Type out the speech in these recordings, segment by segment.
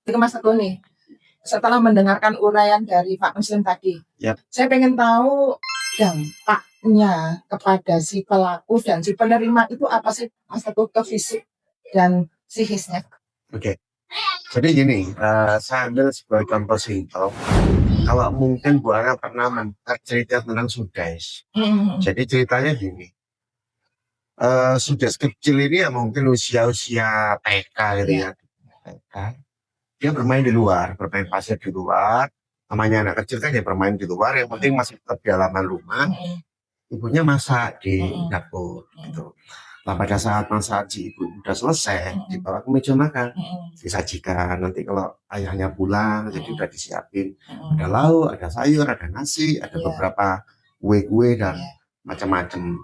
Ke Mas Teguh nih, setelah mendengarkan uraian dari Pak Muslim tadi, saya pengen tahu dampaknya kepada si pelaku dan si penerima itu apa sih, Mas Teguh, ke fisik dan psikisnya? Oke. Jadi gini, saya ambil sebagai contoh simpel. Kalau mungkin Bu Ana pernah mendengar cerita tentang Sudes. Jadi ceritanya gini, Sudes kecil ini ya mungkin usia-usia TK gitu ya. TK. Dia bermain di luar, bermain pasir di luar. Namanya anak kecil kan dia bermain di luar, yang penting masih tetap di halaman rumah. Ibunya masak di dapur gitu. Nah, pada saat masak si ibu udah selesai, dibawa ke meja makan, disajikan. Nanti kalau ayahnya pulang, jadi udah disiapin. Ada lauk, ada sayur, ada nasi, ada beberapa kue-kue dan macam-macam.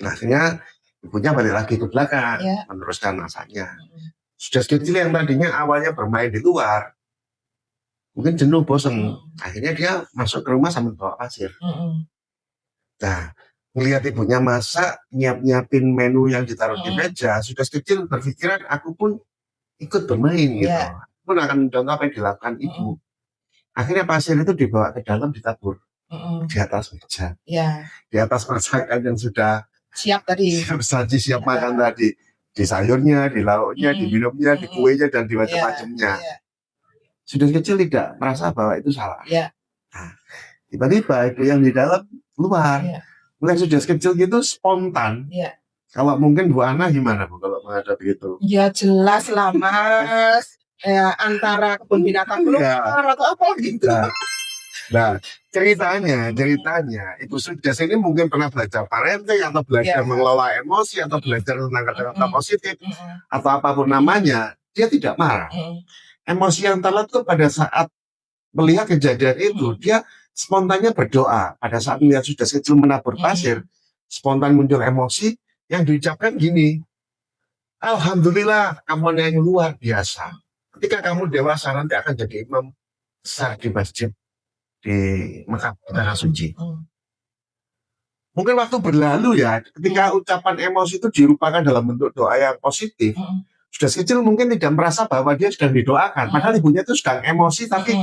Nah, akhirnya ibunya balik lagi ke belakang, meneruskan masaknya. Sudah kecil yang tadinya awalnya bermain di luar, mungkin jenuh, bosan. Akhirnya dia masuk ke rumah sambil bawa pasir. Nah, melihat ibunya masak, nyiapin menu yang ditaruh di meja, sudah kecil berpikiran aku pun ikut bermain gitu. Pun akan contoh apa yang dilakukan ibu. Akhirnya pasir itu dibawa ke dalam, ditabur di atas meja. Di atas masakan yang sudah siap tadi, siap makan tadi. Di sayurnya, di lauknya, di minumnya, di kuenya, dan di macam-macamnya. Sudah kecil tidak merasa bahwa itu salah. Nah, tiba-tiba ibu yang di dalam keluar. Mulai sudah kecil gitu spontan. Kalau mungkin Bu Ana gimana Bu kalau menghadapi itu? Ya jelas lah Mas. Antara kebun binatang keluar atau apa gitu. Nah, ceritanya Ibu Sudes ini mungkin pernah belajar parenting atau belajar mengelola emosi atau belajar tentang kata-kata positif atau apapun namanya, dia tidak marah. Emosi yang terletak pada saat melihat kejadian itu, dia spontannya berdoa. Pada saat melihat Sudes kecil menabur pasir, spontan muncul emosi yang diucapkan gini, Alhamdulillah kamu yang luar biasa. Ketika kamu dewasa nanti akan jadi imam besar di masjid di Mekah, Tanah Suci. Mungkin waktu berlalu ya, ketika ucapan emosi itu dirupakan dalam bentuk doa yang positif, Sudes kecil mungkin tidak merasa bahwa dia sedang didoakan. Padahal ibunya itu sedang emosi, tapi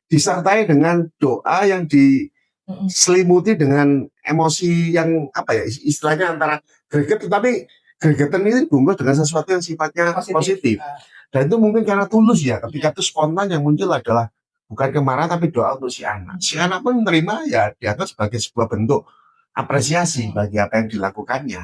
disertai dengan doa yang diselimuti dengan emosi yang apa ya, istilahnya antara greget, tetapi gregetan ini bungkus dengan sesuatu yang sifatnya positif. Dan itu mungkin karena tulus ya, ketika itu spontan yang muncul adalah bukan kemarahan tapi doa untuk si anak. Si anak pun menerima ya, dianggap sebagai sebuah bentuk apresiasi bagi apa yang dilakukannya.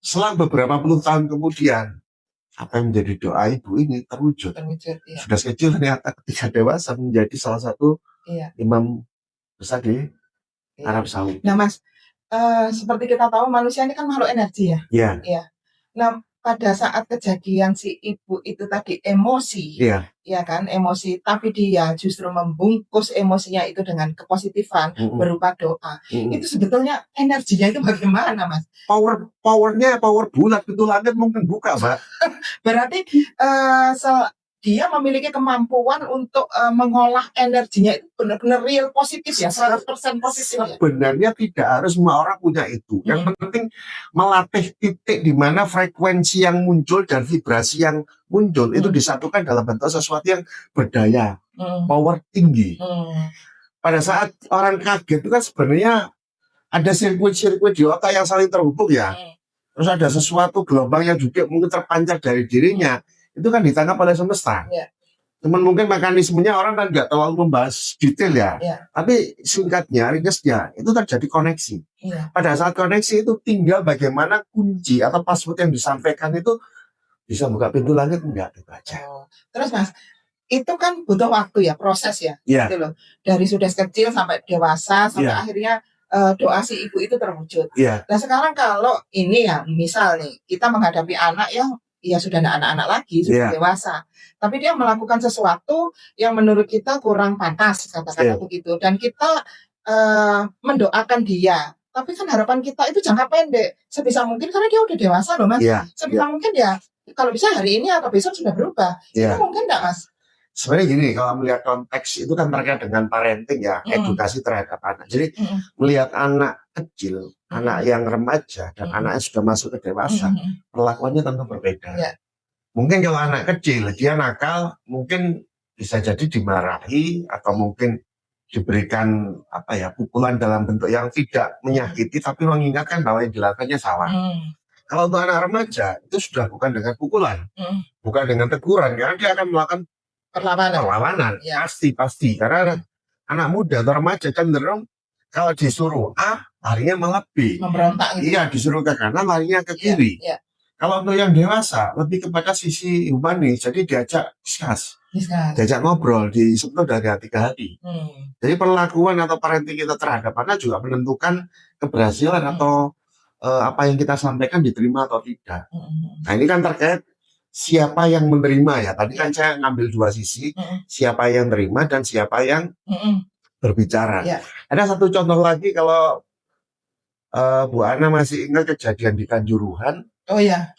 Selang beberapa puluh tahun kemudian, apa yang menjadi doa ibu ini terwujud. Sudah kecil ternyata ketika dewasa menjadi salah satu imam besar di Arab Saudi. Nah Mas, seperti kita tahu manusia ini kan makhluk energi ya. Nah pada saat kejadian si ibu itu tadi emosi, ya kan emosi, tapi dia justru membungkus emosinya itu dengan kepositifan berupa doa. Itu sebetulnya energinya itu bagaimana Mas? Powernya power bulat, pintu langit mungkin buka Mbak. Berarti dia memiliki kemampuan untuk mengolah energinya itu benar-benar real positif ya, 100% positif ya? Sebenarnya tidak harus semua orang punya itu. Yang penting melatih titik di mana frekuensi yang muncul dan vibrasi yang muncul itu disatukan dalam bentuk sesuatu yang berdaya, power tinggi. Pada saat orang kaget itu kan sebenarnya ada sirkuit-sirkuit di otak yang saling terhubung ya. Terus ada sesuatu gelombang yang juga mungkin terpancar dari dirinya. Itu kan ditangkap oleh semesta. Cuman mungkin mekanismenya orang kan nggak terlalu membahas detail ya. Tapi singkatnya, ringkasnya, itu terjadi koneksi. Pada saat koneksi itu tinggal bagaimana kunci atau password yang disampaikan itu bisa buka pintu langit, enggak dibaca. Terus Mas, itu kan butuh waktu ya, proses ya. Gitu loh. Dari sudah kecil sampai dewasa, sampai akhirnya doa si ibu itu terwujud. Nah sekarang kalau ini ya, misal nih, kita menghadapi anak yang ya sudah anak-anak lagi, sudah dewasa, tapi dia melakukan sesuatu yang menurut kita kurang pantas, kata-kata begitu, dan kita mendoakan dia, tapi kan harapan kita itu jangka pendek, sebisa mungkin karena dia udah dewasa loh Mas, sebisa mungkin ya, kalau bisa hari ini atau besok sudah berubah, itu mungkin enggak Mas? Sebenarnya gini, kalau melihat konteks itu kan terkait dengan parenting ya, edukasi terhadap anak. Jadi melihat anak kecil, anak yang remaja dan anak yang sudah masuk ke dewasa, perlakuannya tentu berbeda. Mungkin kalau anak kecil dia nakal, mungkin bisa jadi dimarahi atau mungkin diberikan pukulan dalam bentuk yang tidak menyakiti tapi mengingatkan bahwa yang dilakukannya salah. Kalau untuk anak remaja itu sudah bukan dengan pukulan, bukan dengan teguran, karena dia akan melakukan perlawanan. Ya. Pasti karena anak muda atau remaja cenderung kalau disuruh A larinya malah B, memberontak gitu. Iya, disuruh ke kanan larinya ke kiri. Ya. Kalau untuk yang dewasa lebih kepada sisi humanis, jadi diajak discuss, diajak ngobrol, disentuh dari hati ke hati. Jadi perlakuan atau parenting kita terhadap anak juga menentukan keberhasilan atau apa yang kita sampaikan diterima atau tidak. Nah ini kan terkait siapa yang menerima ya. Tadi kan saya ngambil dua sisi, siapa yang terima dan siapa yang berbicara. Ada satu contoh lagi kalau Bu Ana masih ingat kejadian di Kanjuruhan. Oh iya,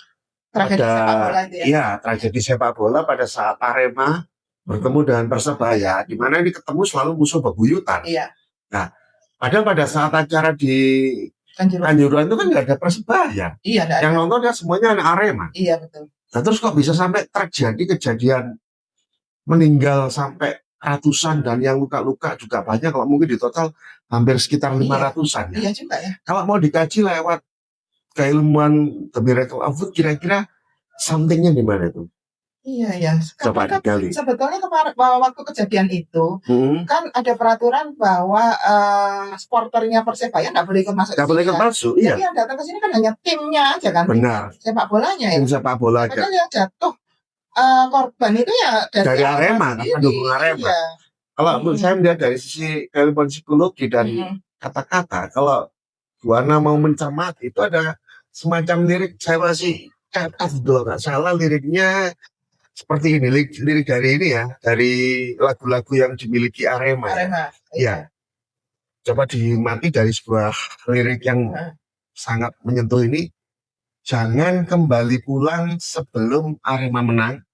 tragedi sepak bola itu ya. Iya, tragedi sepak bola pada saat Arema bertemu dengan Persebaya, di mana ini ketemu selalu musuh bebuyutan. Iya. Nah, padahal pada saat acara di Kanjuruhan itu kan nggak ada Persebaya. Iya, yang nonton ya semuanya anak Arema. Iya, betul. Nah, terus kok bisa sampai terjadi kejadian meninggal sampai ratusan dan yang luka-luka juga banyak, kalau mungkin di total hampir sekitar 500-an ya. Iya juga ya. Kalau mau dikaji lewat keilmuan The Miracle of Food, kira-kira somethingnya di mana itu? Iya. Coba digali. Sebetulnya kemarin waktu kejadian itu kan ada peraturan bahwa supporternya Persebaya nggak boleh masuk. Nggak boleh masuk. Iya. Jadi yang datang ke sini kan hanya timnya aja kan. Benar. Sepak bolanya ya. Tim sepak bola aja. Padahal yang jatuh korban itu ya dari Arema, kan pendukung Arema. Iya. Kalau saya melihat dari sisi keilmuan psikologi dan kata-kata, kalau Bu Ana mau mencermati itu ada semacam lirik, saya masih catat dulu nggak salah liriknya seperti ini, lirik dari ini ya, dari lagu-lagu yang dimiliki Arema. Ya. Coba dimati dari sebuah lirik yang sangat menyentuh ini. Jangan kembali pulang sebelum Arema menang,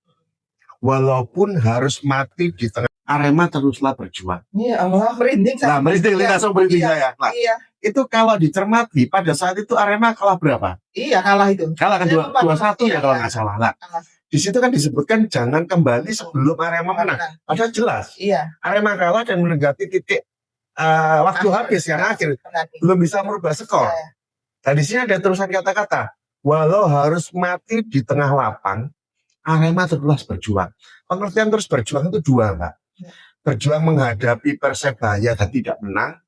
walaupun harus mati di tengah. Arema teruslah berjuang. Iya, Allah merinding. Nah, merinding langsung merinding saya. Nah, itu kalau dicermati pada saat itu Arema kalah berapa? Iya, kalah itu. Kalah kan 2-1 ya kalau nggak salah. Nah, di situ kan disebutkan jangan kembali sebelum Arema menang. Padahal jelas. Iya. Arema kalah dan mendekati titik waktu habis yang akhir. Belum bisa merubah skor. Nah, di sini ada terusan kata-kata. Walau harus mati di tengah lapang, Arema terus berjuang. Pengertian terus berjuang itu dua, Mbak. Berjuang menghadapi Persebaya dan tidak menang.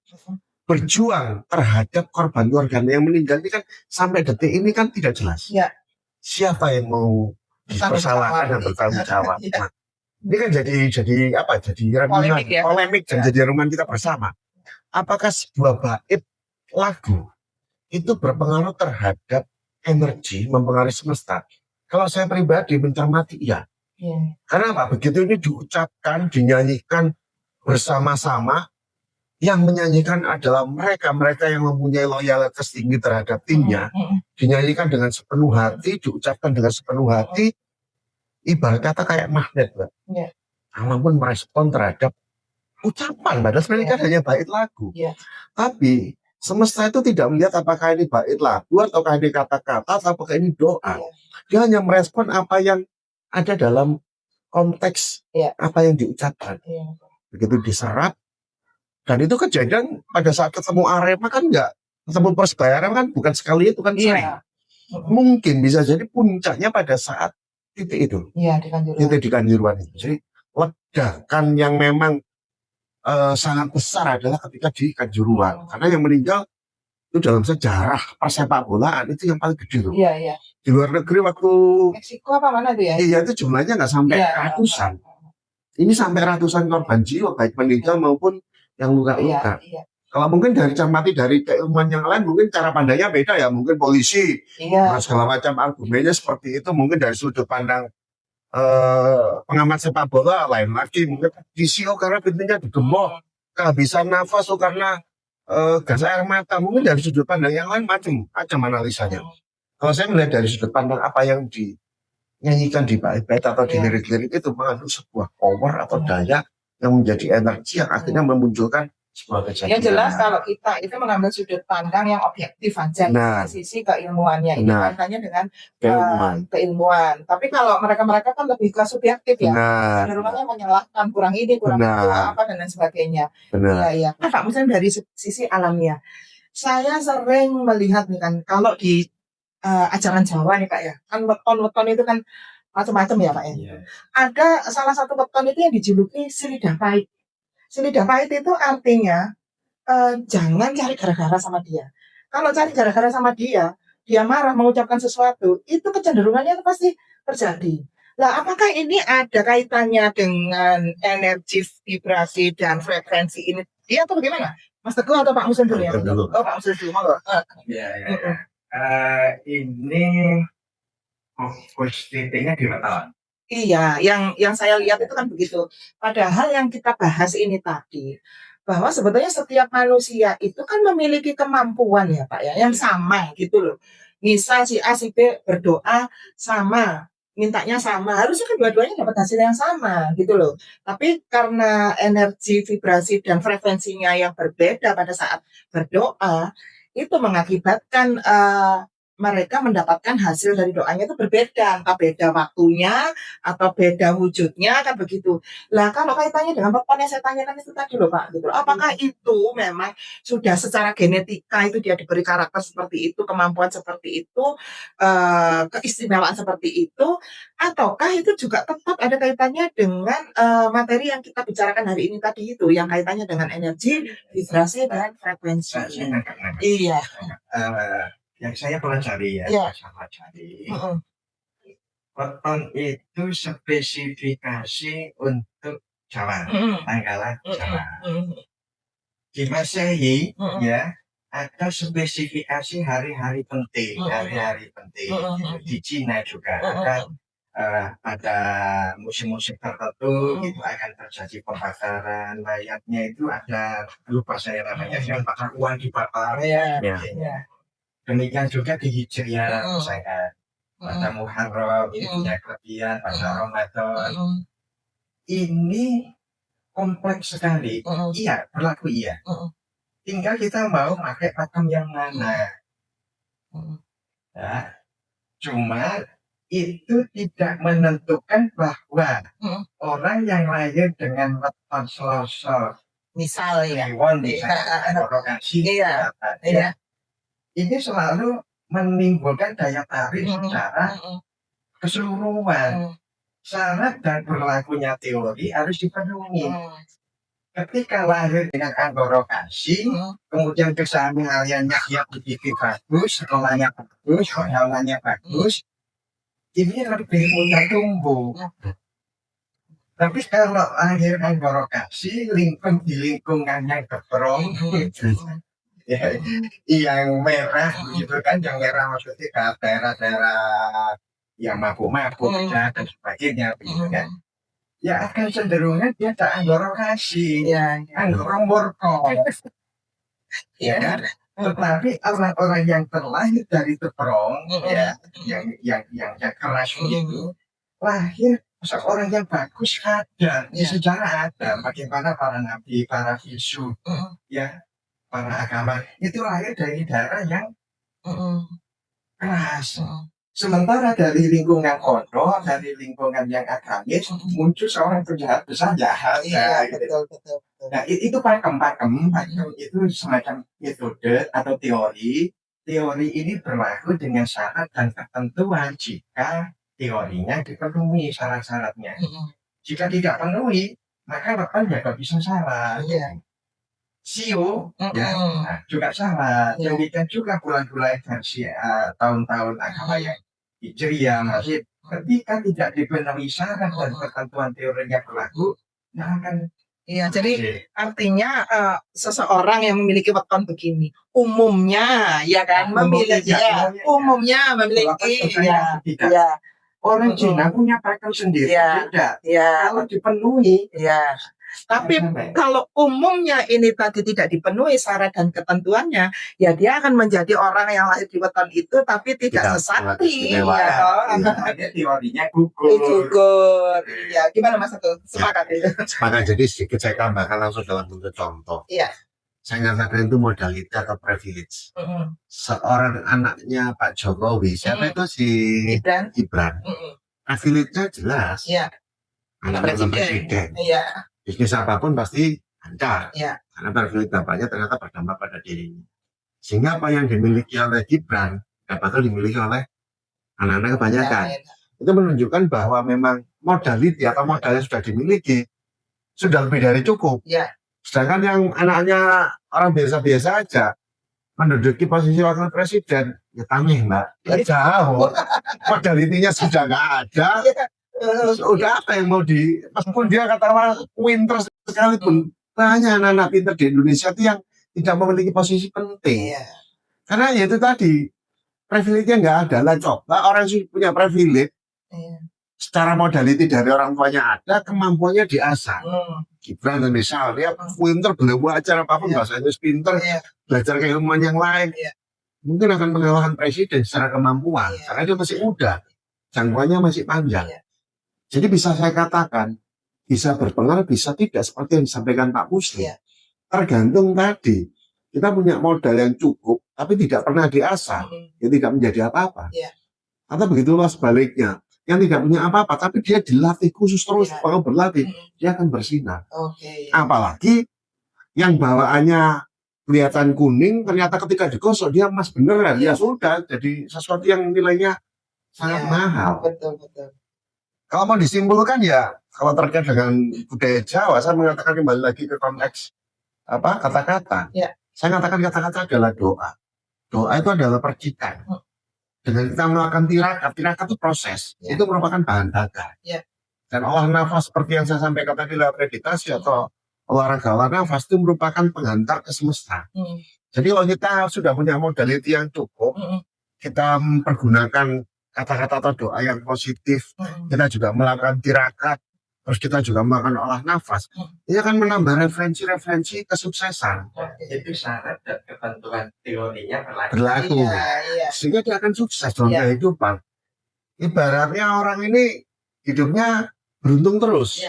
Berjuang terhadap korban keluarganya yang meninggal ini kan sampai detik ini kan tidak jelas. Ya. Siapa yang mau dipersalahkan dan bertanggung jawab. Nah, ini kan jadi polemik dan jadi reman kita bersama. Apakah sebuah bait lagu itu berpengaruh terhadap energi, mempengaruhi semesta? Kalau saya pribadi mencermati iya. Karena apa? Begitu ini diucapkan, dinyanyikan bersama-sama, yang menyanyikan adalah mereka yang mempunyai loyalitas tinggi terhadap timnya, dinyanyikan dengan sepenuh hati, diucapkan dengan sepenuh hati, ibarat kata kayak magnet, Mbak. Apapun merespon terhadap ucapan, padahal sebenarnya kan hanya bait lagu. Tapi semesta itu tidak melihat apakah ini bait lagu, ataukah ini kata-kata, ataukah ini doa. Dia hanya merespon apa yang ada dalam konteks apa yang diucapkan. Begitu diserap. Dan itu kejadian pada saat ketemu Arema kan enggak. Ketemu Persebaya kan bukan sekali itu kan sering. Mungkin bisa jadi puncaknya pada saat titik itu. Titik di Kanjuruhan itu. Jadi ledakan yang memang sangat besar adalah ketika di Kanjuruhan. Karena yang meninggal itu dalam sejarah persepak bolaan itu yang paling gede tuh. Di luar negeri waktu Meksiko apa mana tuh ya? Iya, itu jumlahnya nggak sampai ratusan. Ini sampai ratusan korban jiwa baik meninggal maupun yang luka-luka. Kalau mungkin dari cermati dari keilmuan yang lain mungkin cara pandangnya beda ya, mungkin polisi segala macam argumennya seperti itu, mungkin dari sudut pandang pengamat sepak bola lain lagi, mungkin DCO karena pintunya digembok, kehabisan nafas karena gas air mata, mungkin dari sudut pandang yang lain macam analisanya. Kalau saya melihat dari sudut pandang apa yang dinyanyikan di bait-bait atau di lirik-lirik itu mengandung sebuah power atau daya yang menjadi energi yang akhirnya memunculkan Yang jelas kalau kita itu mengambil sudut pandang yang objektif aja dari sisi keilmuannya, ini kaitannya dengan keilmuan. Tapi kalau mereka kan lebih ke subjektif ya, cenderungnya menyalahkan kurang ini, kurang itu, apa dan lain sebagainya. Iya. Nah, Pak Muslim dari sisi alamiah, saya sering melihat nih kan, kalau di ajaran Jawa nih Pak ya, kan weton itu kan macam-macam ya Pak ya. Ada salah satu weton itu yang dijuluki si lidah pahit. Si lidah pahit itu artinya jangan cari gara-gara sama dia. Kalau cari gara-gara sama dia marah mengucapkan sesuatu, itu kecenderungannya itu pasti terjadi. Nah, apakah ini ada kaitannya dengan energi, vibrasi, dan frekuensi ini? Iya atau bagaimana? Mas Teguh atau Pak Muslim dulu ya? Oh, Pak Muslim dulu, monggo. Ini positifnya di weton. Iya, yang saya lihat itu kan begitu. Padahal yang kita bahas ini tadi, bahwa sebetulnya setiap manusia itu kan memiliki kemampuan ya Pak ya, yang sama gitu loh. Misal si A, si B berdoa sama, mintanya sama, harusnya kan dua-duanya dapat hasil yang sama gitu loh. Tapi karena energi, vibrasi, dan frekuensinya yang berbeda pada saat berdoa, itu mengakibatkan mereka mendapatkan hasil dari doanya itu berbeda, entah beda waktunya atau beda wujudnya kan begitu. Lah kalau kaitannya dengan weton yang saya tanyakan itu tadi loh Pak, gitu. Apakah itu memang sudah secara genetika itu dia diberi karakter seperti itu, kemampuan seperti itu, keistimewaan seperti itu, ataukah itu juga tetap ada kaitannya dengan materi yang kita bicarakan hari ini tadi itu, yang kaitannya dengan energi, vibrasi, dan frekuensi. Iya. Yang saya pelajari weton itu spesifikasi untuk Jawa, Nanggala Jawa. Di Masehi ya ada spesifikasi hari-hari penting, Di Cina juga ada pada musim-musim tertentu itu akan terjadi pembakaran mayatnya, itu ada, lupa saya namanya, yang bakar uang dibakar. Demikian juga di Hijriah saya pada Muharram ini punya kelebihan, pada Ramadan ini kompleks sekali. Iya, berlaku iya. Tinggal kita mau pakai pakem yang mana. Ya. Cuma itu tidak menentukan bahwa orang yang lahir dengan weton Selasa, misalnya ini selalu menimbulkan daya tarik secara keseluruhan. Syarat dan berlakunya teori harus dipenuhi. Ketika lahir dengan anggorokasi, kemudian kesehariannya dia begitu bagus, sekolahnya bagus, pergaulannya bagus, ini lebih mudah tumbuh. Tapi kalau lahir anggorokasi, di lingkungan yang keberong, yang merah gitu kan, yang merah maksudnya ke daerah-daerah yang mabuk-mabuk dan sebagainya begitu kan, ya akan cenderungnya dia tak anggorokasi, anggorong murko, ya kan. Tetapi orang-orang yang terlahir dari teberong, yang keras itu, lahir seorang yang bagus ada di sejarah ada, bagaimana para nabi, para filsuf, para agama itu lahir dari daerah yang keras. Sementara dari lingkungan pondok, dari lingkungan yang agamis, muncul seorang penjahat besar jahat. Betul. Nah itu pakem itu semacam metode atau teori. Teori ini berlaku dengan syarat dan ketentuan jika teorinya dipenuhi syarat-syaratnya. Jika tidak penuhi, maka weton juga bisa salah. Sio juga salah. Demikian juga bulan-bulan versi tahun-tahun agama yang Hijriah masih ketika tidak dipenuhi syarat dan ketentuan teorinya berlaku, akan. Iya, jadi artinya seseorang yang memiliki weton begini umumnya memiliki orang Cina punya pakem sendiri, beda. Kalau dipenuhi, tapi kalau umumnya ini tadi tidak dipenuhi syarat dan ketentuannya, ya dia akan menjadi orang yang lahir di weton itu tapi tidak sesakti. Teorinya gugur. Ya, gimana Mas Teguh? Sepakat itu. Sepakat. Jadi sedikit saya tambahkan langsung dalam bentuk contoh. saya katakan itu modality atau privilege. Seorang anaknya Pak Jokowi, siapa itu si Gibran. Privilege-nya jelas. Ya. Anak presiden. Iya. Bisnis apapun pasti lancar. Ya. Karena privilege bapaknya ternyata berdampak pada dirinya. Sehingga apa yang dimiliki oleh Gibran dapat dimiliki oleh anak-anak kebanyakan. Ya. Itu menunjukkan bahwa memang modality atau modal yang sudah dimiliki sudah lebih dari cukup. Ya. Sedangkan yang anaknya orang biasa-biasa aja menduduki posisi wakil presiden, ya tamih Mbak, ya jauh. Modalitinya sudah nggak ada. Udah apa yang mau meskipun dia katakan pinter sekalipun, banyak anak-anak pinter di Indonesia itu yang tidak memiliki posisi penting. Karena ya itu tadi, privilege-nya nggak ada. Lah coba orang yang punya privilege, secara modality dari orang tuanya ada, kemampuannya diasah. Gibran misal dia pinter, beliau acara apapun, bahasa Inggris pinter, belajar keilmuan yang lain, mungkin akan mengalahkan presiden secara kemampuan, karena dia masih muda, jangkauannya masih panjang. Jadi bisa saya katakan, bisa berpengaruh, bisa tidak, seperti yang disampaikan Pak Muslim. Tergantung tadi, kita punya modal yang cukup, tapi tidak pernah diasah, ya tidak menjadi apa-apa. Atau begitulah sebaliknya, yang tidak punya apa-apa, tapi dia dilatih khusus terus, kalau berlatih, dia akan bersinar. Apalagi yang bawaannya kelihatan kuning, ternyata ketika digosok dia emas beneran, ya sudah, jadi sesuatu yang nilainya sangat mahal. Betul. Kalau mau disimpulkan ya, kalau terkait dengan budaya Jawa, saya mengatakan kembali lagi ke konteks kata-kata. Saya katakan kata-kata adalah doa. Doa itu adalah percikan. Dengan kita melakukan tirakat itu proses, itu merupakan bahan bakar. Dan olah nafas seperti yang saya sampaikan tadi lewat meditasi atau olahraga nafas itu merupakan penghantar ke semesta. Jadi kalau kita sudah punya modality yang cukup, kita mempergunakan kata-kata atau doa yang positif, kita juga melakukan tirakat, terus kita juga melakukan olah nafas, ini akan menambah referensi-referensi kesuksesan. Itu syarat dan ketentuan teorinya berlaku. Sehingga dia akan sukses dalam kehidupan. Ibaratnya orang ini hidupnya beruntung terus.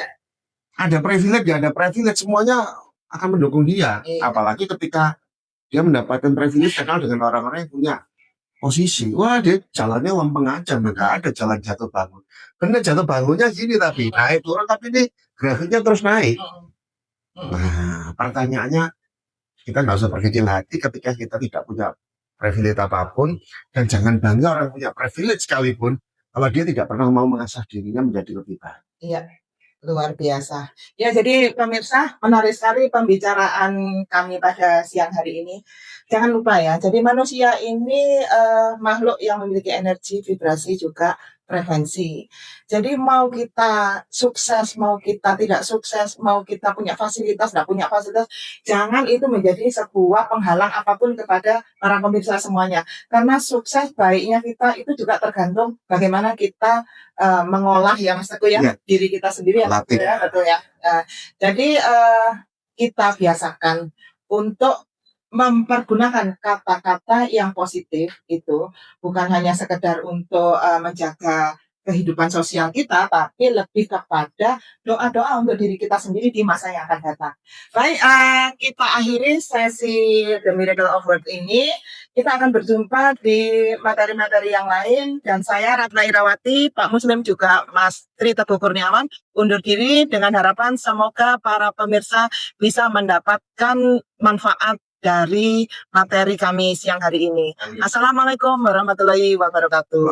Ada privilege, ada privilege, semuanya akan mendukung dia. Apalagi ketika dia mendapatkan privilege kenal dengan orang-orang yang punya posisi. Wah, dia jalannya lempeng aja, nggak ada jalan jatuh bangun. Karena jatuh bangunnya gini tapi naik turun, tapi ini grafiknya terus naik. Nah, pertanyaannya, kita nggak usah berkecil hati ketika kita tidak punya privilege apapun, dan jangan bangga orang punya privilege sekalipun kalau dia tidak pernah mau mengasah dirinya menjadi lebih baik. Iya, luar biasa. Ya, jadi pemirsa, menarik sekali pembicaraan kami pada siang hari ini. Jangan lupa ya, jadi manusia ini makhluk yang memiliki energi, vibrasi, juga frekuensi. Jadi mau kita sukses, mau kita tidak sukses, mau kita punya fasilitas, tidak punya fasilitas, jangan itu menjadi sebuah penghalang apapun kepada para pemirsa semuanya. Karena sukses baiknya kita itu juga tergantung bagaimana kita mengolah ya Mas Teguh ya, diri kita sendiri ya, betul ya. Jadi kita biasakan untuk mempergunakan kata-kata yang positif itu bukan hanya sekedar untuk menjaga kehidupan sosial kita, tapi lebih kepada doa-doa untuk diri kita sendiri di masa yang akan datang. Baik, kita akhiri sesi The Miracle of Word ini. Kita akan berjumpa di materi-materi yang lain, dan saya Ratna Irawati, Pak Muslim juga Mas Tri Teguh Kurniawan undur diri dengan harapan semoga para pemirsa bisa mendapatkan manfaat dari materi kami siang hari ini. Assalamualaikum warahmatullahi wabarakatuh.